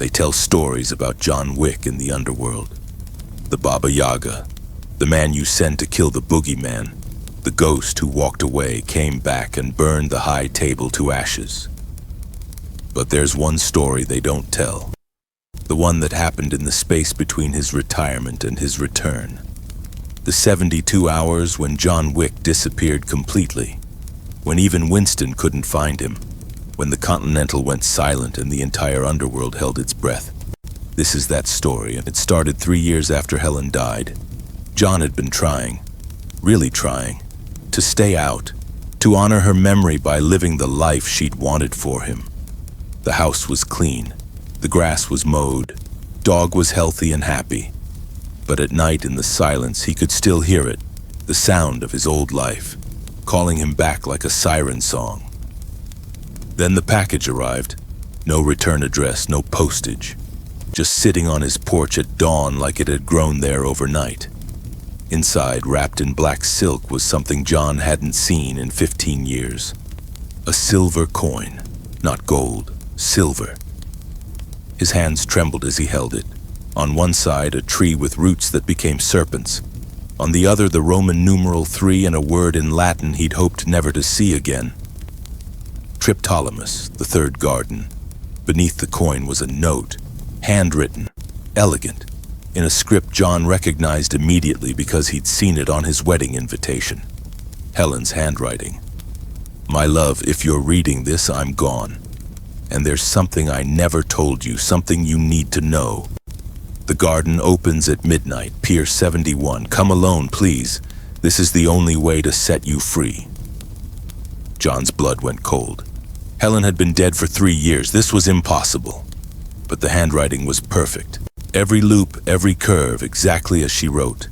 They tell stories about John Wick in the underworld. The Baba Yaga, the man you send to kill the boogeyman, the ghost who walked away, came back and burned the high table to ashes. But there's one story they don't tell. The one that happened in the space between his retirement and his return. The 72 hours when John Wick disappeared completely. When even Winston couldn't find him. When the Continental went silent and the entire underworld held its breath. This is that story, and it started 3 years after Helen died. John had been trying, really trying, to stay out, to honor her memory by living the life she'd wanted for him. The house was clean, the grass was mowed, dog was healthy and happy. But at night in the silence he could still hear it, the sound of his old life, calling him back like a siren song. Then the package arrived. No return address, no postage. Just sitting on his porch at dawn like it had grown there overnight. Inside, wrapped in black silk, was something John hadn't seen in 15 years. A silver coin, not gold, silver. His hands trembled as he held it. On one side, a tree with roots that became serpents. On the other, the Roman numeral 3 and a word in Latin he'd hoped never to see again. Triptolemus, the third garden. Beneath the coin was a note, handwritten, elegant, in a script John recognized immediately because he'd seen it on his wedding invitation. Helen's handwriting. My love, if you're reading this, I'm gone. And there's something I never told you, something you need to know. The garden opens at midnight, Pier 71. Come alone, please. This is the only way to set you free. John's blood went cold. Helen had been dead for 3 years. This was impossible. But the handwriting was perfect. Every loop, every curve, exactly as she wrote.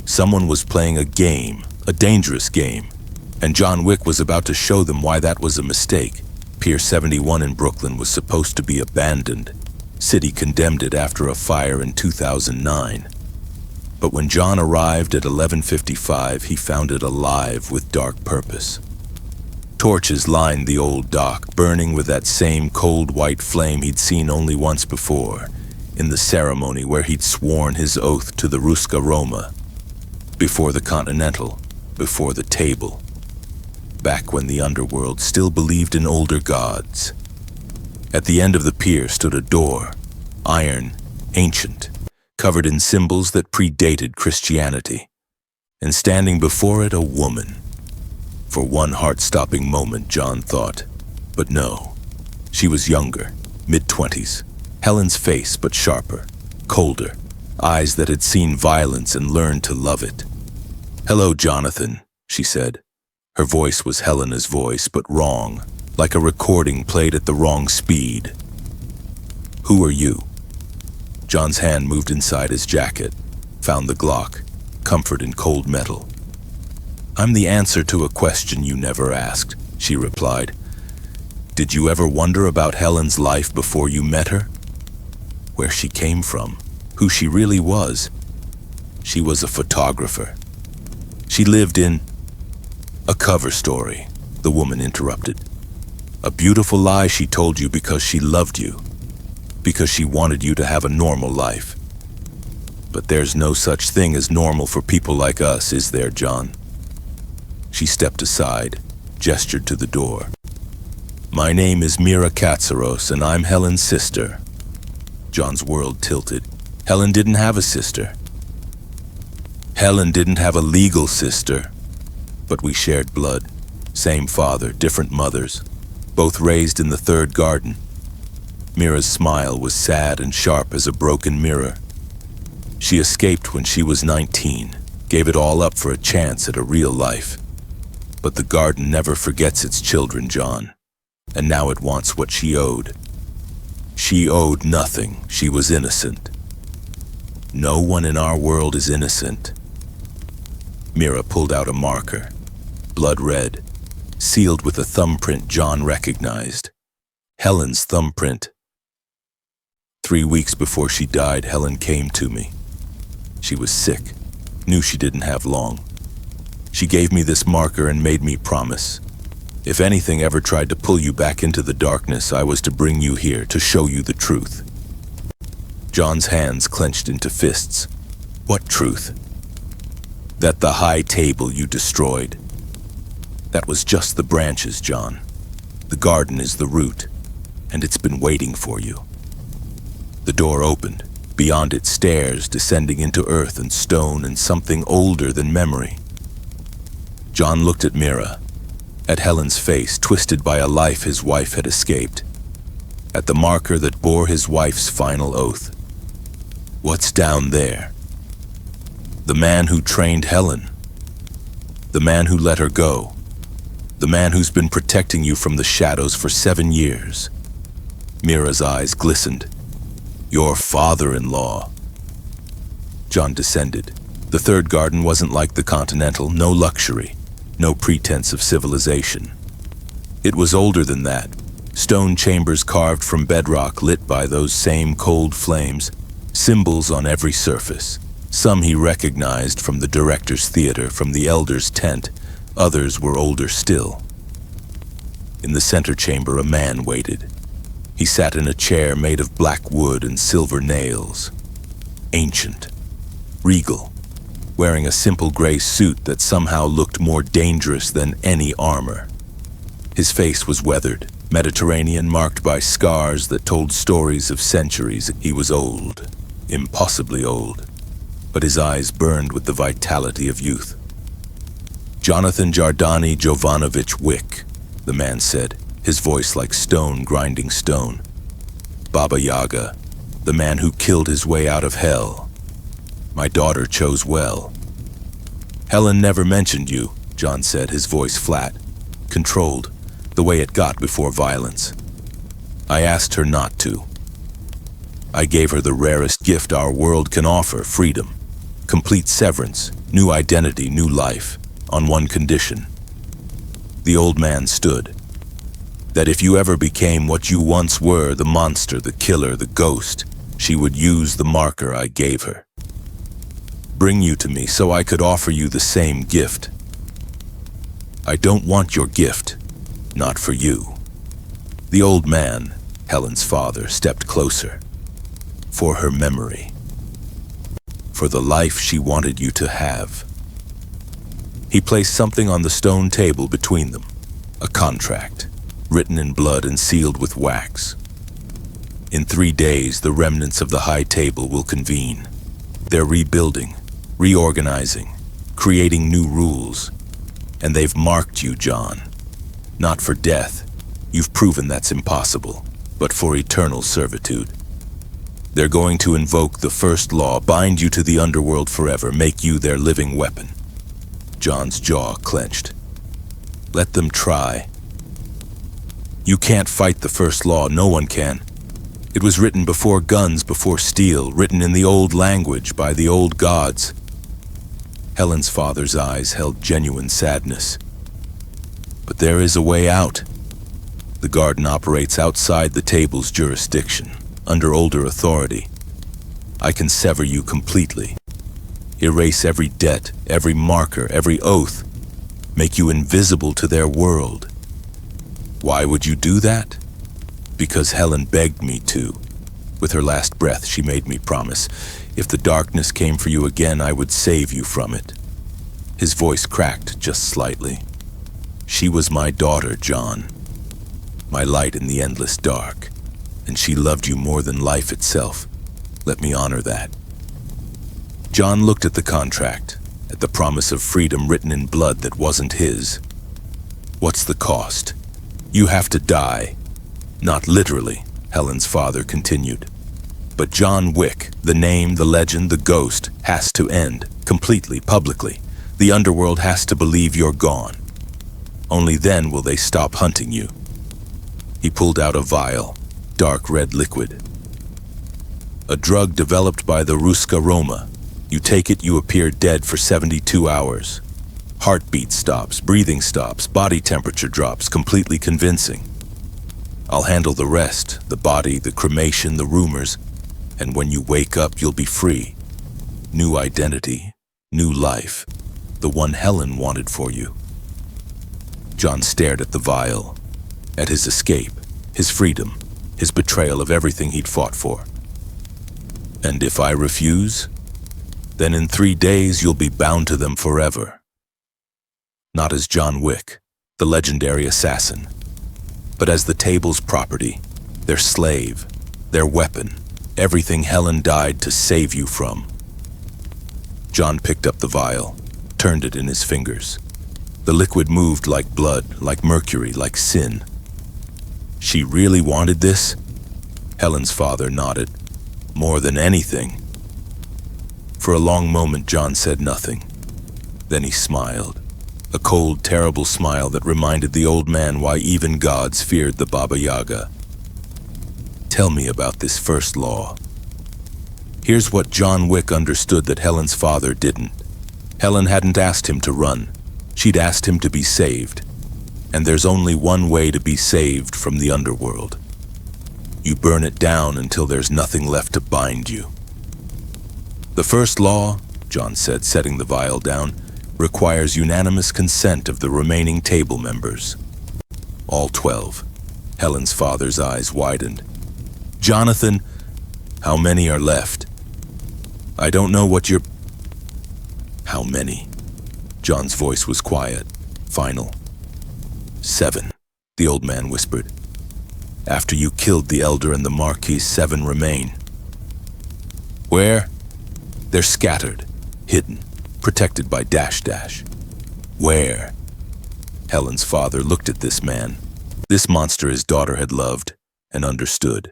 Someone was playing a game, a dangerous game, and John Wick was about to show them why that was a mistake. Pier 71 in Brooklyn was supposed to be abandoned. City condemned it after a fire in 2009. But when John arrived at 11:55, he found it alive with dark purpose. Torches lined the old dock, burning with that same cold white flame he'd seen only once before, in the ceremony where he'd sworn his oath to the Ruska Roma, before the Continental, before the table, back when the underworld still believed in older gods. At the end of the pier stood a door, iron, ancient, covered in symbols that predated Christianity, and standing before it a woman. For one heart-stopping moment, John thought, but no, she was younger, mid-20s. Helen's face, but sharper, colder, eyes that had seen violence and learned to love it. Hello, Jonathan, she said. Her voice was Helena's voice, but wrong, like a recording played at the wrong speed. Who are you? John's hand moved inside his jacket, found the Glock, comfort in cold metal. I'm the answer to a question you never asked, she replied. Did you ever wonder about Helen's life before you met her? Where she came from, who she really was. She was a photographer. She lived in a cover story, the woman interrupted. A beautiful lie she told you because she loved you, because she wanted you to have a normal life. But there's no such thing as normal for people like us, is there, John? She stepped aside, gestured to the door. My name is Mira Katsaros, and I'm Helen's sister. John's world tilted. Helen didn't have a sister. Helen didn't have a legal sister, but we shared blood. Same father, different mothers, both raised in the third garden. Mira's smile was sad and sharp as a broken mirror. She escaped when she was 19, gave it all up for a chance at a real life. But the garden never forgets its children, John, and now it wants what she owed. She owed nothing. She was innocent. No one in our world is innocent. Mira pulled out a marker, blood red, sealed with a thumbprint John recognized. Helen's thumbprint. 3 weeks before she died, Helen came to me. She was sick, knew she didn't have long. She gave me this marker and made me promise. If anything ever tried to pull you back into the darkness, I was to bring you here to show you the truth. John's hands clenched into fists. What truth? That the high table you destroyed. That was just the branches, John. The garden is the root, and it's been waiting for you. The door opened. Beyond it, stairs descending into earth and stone and something older than memory. John looked at Mira, at Helen's face twisted by a life his wife had escaped, at the marker that bore his wife's final oath. What's down there? The man who trained Helen. The man who let her go. The man who's been protecting you from the shadows for 7 years. Mira's eyes glistened. Your father-in-law. John descended. The third garden wasn't like the Continental, no luxury, no pretense of civilization. It was older than that. Stone chambers carved from bedrock lit by those same cold flames, symbols on every surface. Some he recognized from the director's theater, from the elder's tent. Others were older still. In the center chamber, a man waited. He sat in a chair made of black wood and silver nails. Ancient, regal, wearing a simple gray suit that somehow looked more dangerous than any armor. His face was weathered, Mediterranean, marked by scars that told stories of centuries. He was old, impossibly old, but his eyes burned with the vitality of youth. Jonathan Jardani Jovanovich Wick, the man said, his voice like stone grinding stone. Baba Yaga, the man who killed his way out of hell. My daughter chose well. Helen never mentioned you, John said, his voice flat, controlled, the way it got before violence. I asked her not to. I gave her the rarest gift our world can offer, freedom, complete severance, new identity, new life, on one condition. The old man stood. That if you ever became what you once were, the monster, the killer, the ghost, she would use the marker I gave her. Bring you to me so I could offer you the same gift. I don't want your gift, not for you. The old man, Helen's father, stepped closer. For her memory. For the life she wanted you to have. He placed something on the stone table between them, a contract, written in blood and sealed with wax. In 3 days, the remnants of the high table will convene. They're rebuilding, reorganizing, creating new rules. And they've marked you, John. Not for death. You've proven that's impossible, but for eternal servitude. They're going to invoke the first law, bind you to the underworld forever, make you their living weapon. John's jaw clenched. Let them try. You can't fight the first law, no one can. It was written before guns, before steel, written in the old language by the old gods. Helen's father's eyes held genuine sadness. But there is a way out. The garden operates outside the table's jurisdiction, under older authority. I can sever you completely. Erase every debt, every marker, every oath. Make you invisible to their world. Why would you do that? Because Helen begged me to. With her last breath, she made me promise. If the darkness came for you again, I would save you from it. His voice cracked just slightly. She was my daughter, John. My light in the endless dark. And she loved you more than life itself. Let me honor that. John looked at the contract, at the promise of freedom written in blood that wasn't his. What's the cost? You have to die. Not literally, Helen's father continued. But John Wick, the name, the legend, the ghost, has to end, completely, publicly. The underworld has to believe you're gone. Only then will they stop hunting you. He pulled out a vial, dark red liquid. A drug developed by the Ruska Roma. You take it, you appear dead for 72 hours. Heartbeat stops, breathing stops, body temperature drops, completely convincing. I'll handle the rest, the body, the cremation, the rumors, and when you wake up, you'll be free. New identity, new life, the one Helen wanted for you. John stared at the vial, at his escape, his freedom, his betrayal of everything he'd fought for. And if I refuse, then in 3 days you'll be bound to them forever. Not as John Wick, the legendary assassin, but as the table's property, their slave, their weapon, everything Helen died to save you from. John picked up the vial, turned it in his fingers. The liquid moved like blood, like mercury, like sin. She really wanted this? Helen's father nodded. More than anything. For a long moment, John said nothing. Then he smiled. A cold, terrible smile that reminded the old man why even gods feared the Baba Yaga. Tell me about this first law. Here's what John Wick understood that Helen's father didn't. Helen hadn't asked him to run. She'd asked him to be saved. And there's only one way to be saved from the underworld. You burn it down until there's nothing left to bind you. The first law, John said, setting the vial down, requires unanimous consent of the remaining table members. All 12. Helen's father's eyes widened. Jonathan, how many are left? I don't know what you're... How many? John's voice was quiet, final. 7, the old man whispered. After you killed the elder and the marquis, 7 remain. Where? They're scattered, hidden, protected by ... Where? Helen's father looked at this man. This monster his daughter had loved and understood.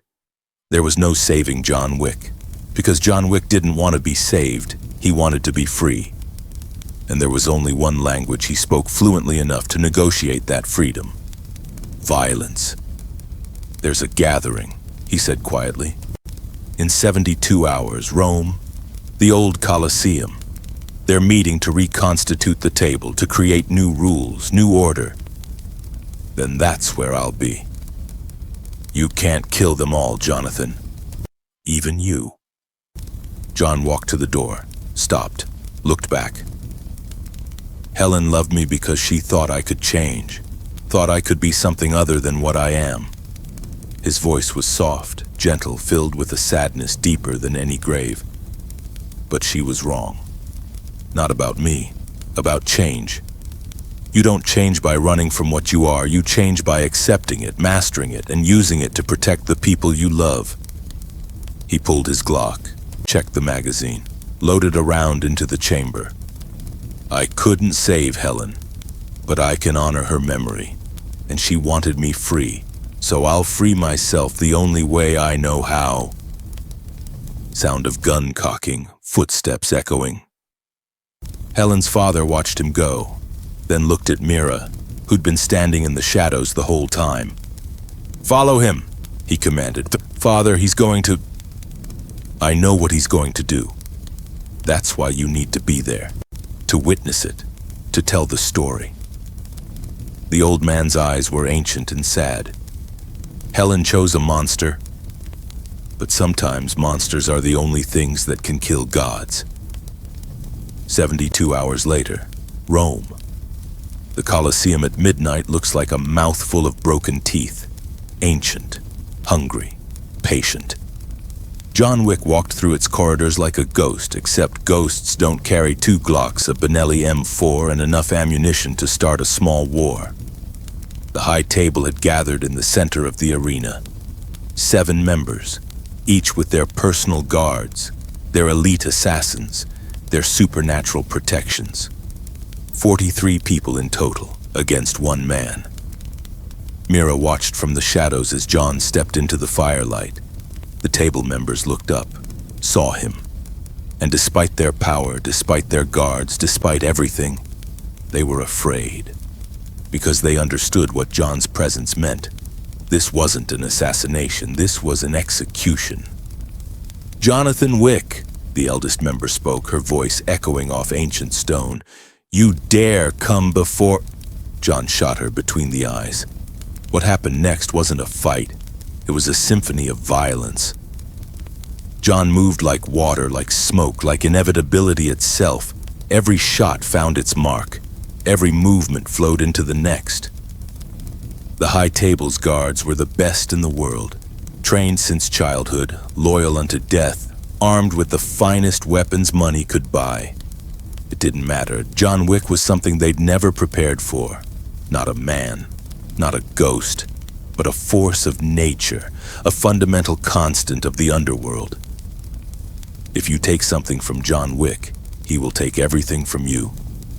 There was no saving John Wick, because John Wick didn't want to be saved, he wanted to be free. And there was only one language he spoke fluently enough to negotiate that freedom. Violence. There's a gathering, he said quietly. In 72 hours, Rome, the old Colosseum. They're meeting to reconstitute the table, to create new rules, new order. Then that's where I'll be. You can't kill them all, Jonathan. Even you. John walked to the door, stopped, looked back. Helen loved me because she thought I could change, thought I could be something other than what I am. His voice was soft, gentle, filled with a sadness deeper than any grave. But she was wrong. Not about me, about change. You don't change by running from what you are, you change by accepting it, mastering it, and using it to protect the people you love. He pulled his Glock, checked the magazine, loaded a round into the chamber. I couldn't save Helen, but I can honor her memory, and she wanted me free, so I'll free myself the only way I know how. Sound of gun cocking, footsteps echoing. Helen's father watched him go, then looked at Mira, who'd been standing in the shadows the whole time. Follow him, he commanded. Father, he's going to... I know what he's going to do. That's why you need to be there, to witness it, to tell the story. The old man's eyes were ancient and sad. Helen chose a monster, but sometimes monsters are the only things that can kill gods. 72 hours later, Rome. The Colosseum at midnight looks like a mouthful of broken teeth. Ancient, hungry, patient. John Wick walked through its corridors like a ghost, except ghosts don't carry 2 Glocks, a Benelli M4, and enough ammunition to start a small war. The high table had gathered in the center of the arena. 7 members, each with their personal guards, their elite assassins, their supernatural protections. 43 people in total, against 1 man. Mira watched from the shadows as John stepped into the firelight. The table members looked up, saw him, and despite their power, despite their guards, despite everything, they were afraid, because they understood what John's presence meant. This wasn't an assassination, this was an execution. Jonathan Wick, the eldest member spoke, her voice echoing off ancient stone. You dare come before... John shot her between the eyes. What happened next wasn't a fight. It was a symphony of violence. John moved like water, like smoke, like inevitability itself. Every shot found its mark. Every movement flowed into the next. The high table's guards were the best in the world, trained since childhood, loyal unto death, armed with the finest weapons money could buy. It didn't matter. John Wick was something they'd never prepared for. Not a man, not a ghost, but a force of nature, a fundamental constant of the underworld. If you take something from John Wick, he will take everything from you.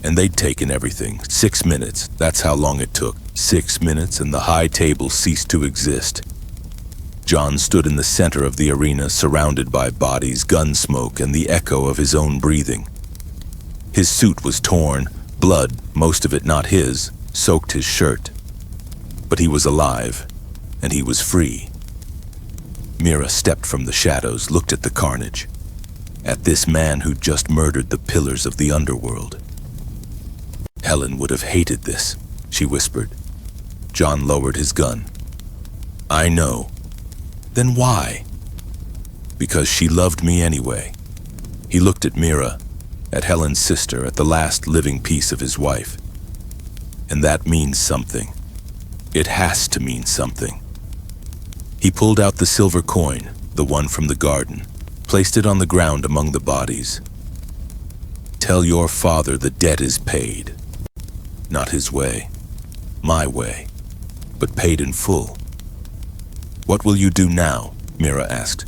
And they'd taken everything. 6 minutes, that's how long it took. 6 minutes and the high table ceased to exist. John stood in the center of the arena, surrounded by bodies, gun smoke, and the echo of his own breathing. His suit was torn, blood, most of it not his, soaked his shirt. But he was alive, and he was free. Mira stepped from the shadows, looked at the carnage, at this man who'd just murdered the pillars of the underworld. Helen would have hated this, she whispered. John lowered his gun. I know. Then why? Because she loved me anyway. He looked at Mira, at Helen's sister, at the last living piece of his wife. And that means something. It has to mean something. He pulled out the silver coin, the one from the garden, placed it on the ground among the bodies. Tell your father the debt is paid. Not his way, my way, but paid in full. What will you do now? Mira asked.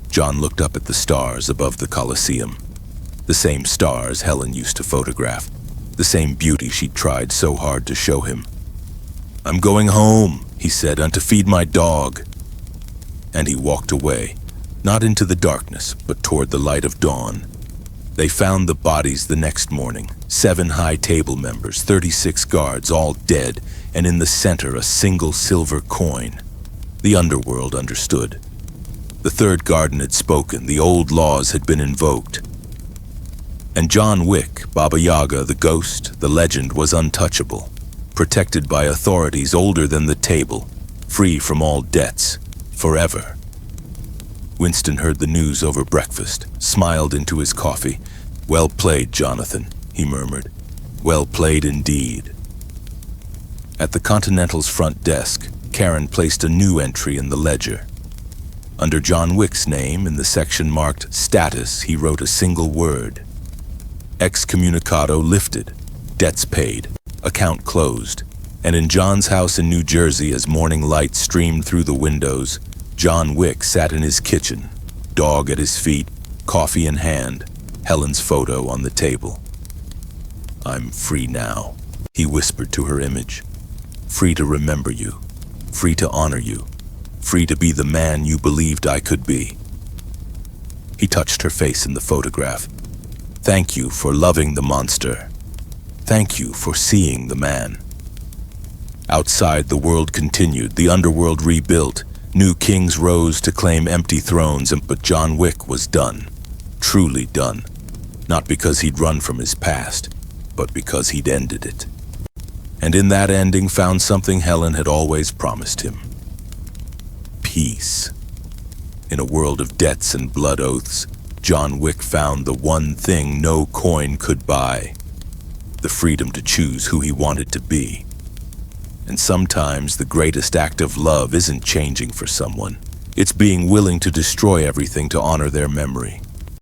John looked up at the stars above the Colosseum. The same stars Helen used to photograph, the same beauty she'd tried so hard to show him. I'm going home, he said, and to feed my dog. And he walked away, not into the darkness, but toward the light of dawn. They found the bodies the next morning, 7 high table members, 36 guards, all dead, and in the center a single silver coin. The underworld understood. The third garden had spoken, the old laws had been invoked. And John Wick, Baba Yaga, the ghost, the legend, was untouchable, protected by authorities older than the table, free from all debts, forever. Winston heard the news over breakfast, smiled into his coffee. Well played, Jonathan, he murmured. Well played indeed. At the Continental's front desk, Karen placed a new entry in the ledger. Under John Wick's name, in the section marked Status, he wrote a single word. Excommunicado lifted, debts paid, account closed. And in John's house in New Jersey, as morning light streamed through the windows, John Wick sat in his kitchen, dog at his feet, coffee in hand, Helen's photo on the table. I'm free now, he whispered to her image. Free to remember you, free to honor you, free to be the man you believed I could be. He touched her face in the photograph. Thank you for loving the monster. Thank you for seeing the man. Outside, the world continued, the underworld rebuilt. New kings rose to claim empty thrones, but John Wick was done, truly done. Not because he'd run from his past, but because he'd ended it. And in that ending found something Helen had always promised him. Peace. In a world of debts and blood oaths, John Wick found the one thing no coin could buy, the freedom to choose who he wanted to be. And sometimes the greatest act of love isn't changing for someone. It's being willing to destroy everything to honor their memory.